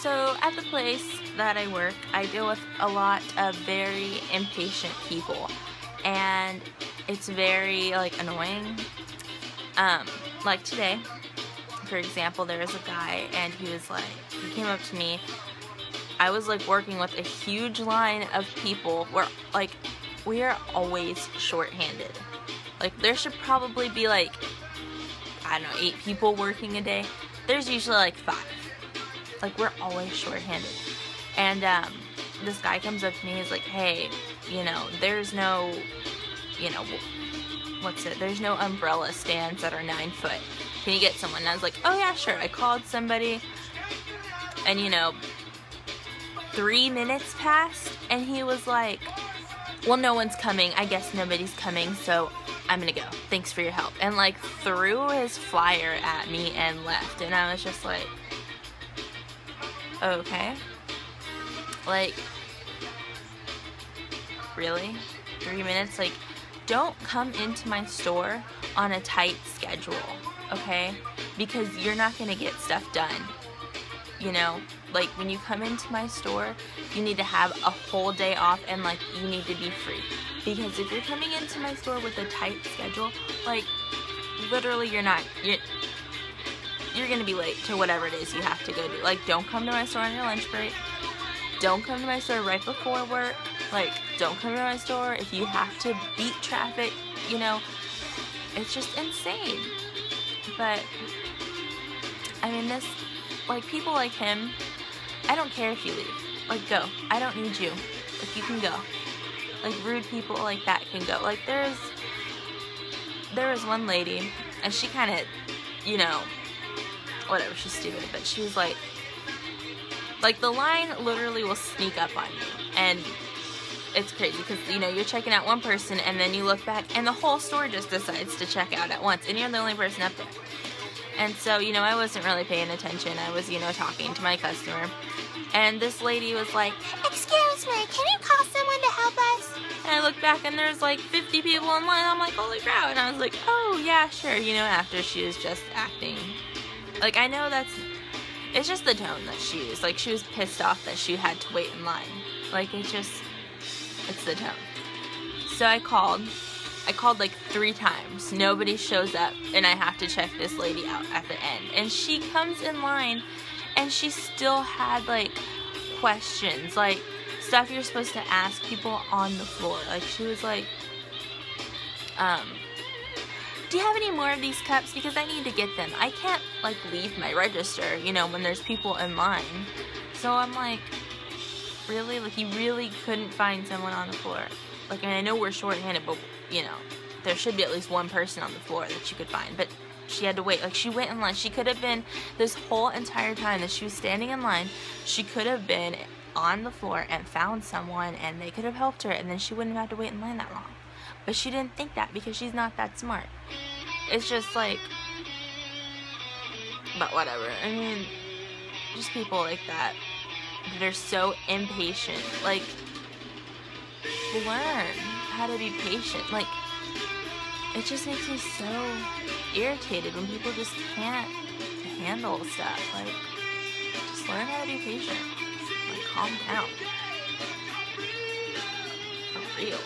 So at the place that I work, I deal with a lot of very impatient people, and it's very like annoying. Like today, for example, there was a guy and he came up to me. I was like working with a huge line of people where like we are always shorthanded. Like there should probably be like, I don't know, 8 people working a day. There's usually like 5. Like we're always shorthanded. And this guy comes up to me, he's like, hey, there's no, there's no umbrella stands that are 9 foot. Can you get someone? And I was like, oh yeah, sure. I called somebody and 3 minutes passed and he was like, well, no one's coming. I guess nobody's coming, so I'm gonna go. Thanks for your help. And like threw his flyer at me and left. And I was just like, okay. Like, really? 3 minutes? Like, don't come into my store on a tight schedule, okay? Because you're not gonna get stuff done. Like when you come into my store, you need to have a whole day off and like you need to be free. Because if you're coming into my store with a tight schedule, like literally you're gonna be late to whatever it is you have to go do. Like, don't come to my store on your lunch break. Don't come to my store right before work. Like, don't come to my store if you have to beat traffic, It's just insane. But, I mean, people like him, I don't care if you leave. Like, go. I don't need you. Like, you can go. Like, rude people like that can go. Like, there was one lady, and she kind of, whatever, she's stupid, but she was like the line literally will sneak up on you, and it's crazy, because, you're checking out one person, and then you look back, and the whole store just decides to check out at once, and you're the only person up there. And so, I wasn't really paying attention. I was, talking to my customer, and this lady was like, excuse me, can you call someone to help us? And I looked back, and there's like 50 people in line. I'm like, holy crap. And I was like, oh yeah, sure, after she was just acting. Like, I know it's just the tone that she used. Like, she was pissed off that she had to wait in line. Like, it's the tone. So I called like 3 times. Nobody shows up, and I have to check this lady out at the end. And she comes in line, and she still had, like, questions. Like, stuff you're supposed to ask people on the floor. Like, she was like, do you have any more of these cups? Because I need to get them. I can't, like, leave my register, when there's people in line. So I'm like, really? Like, you really couldn't find someone on the floor? Like, I know we're short-handed, but, there should be at least one person on the floor that you could find. But she had to wait. Like, she went in line. She could have been, this whole entire time that she was standing in line, she could have been on the floor and found someone, and they could have helped her, and then she wouldn't have to wait in line that long. But she didn't think that because she's not that smart. It's just like, but whatever. I mean, just people like that are so impatient. Like, learn how to be patient. Like, it just makes me so irritated when people just can't handle stuff. Like, just learn how to be patient. Like, calm down. For real.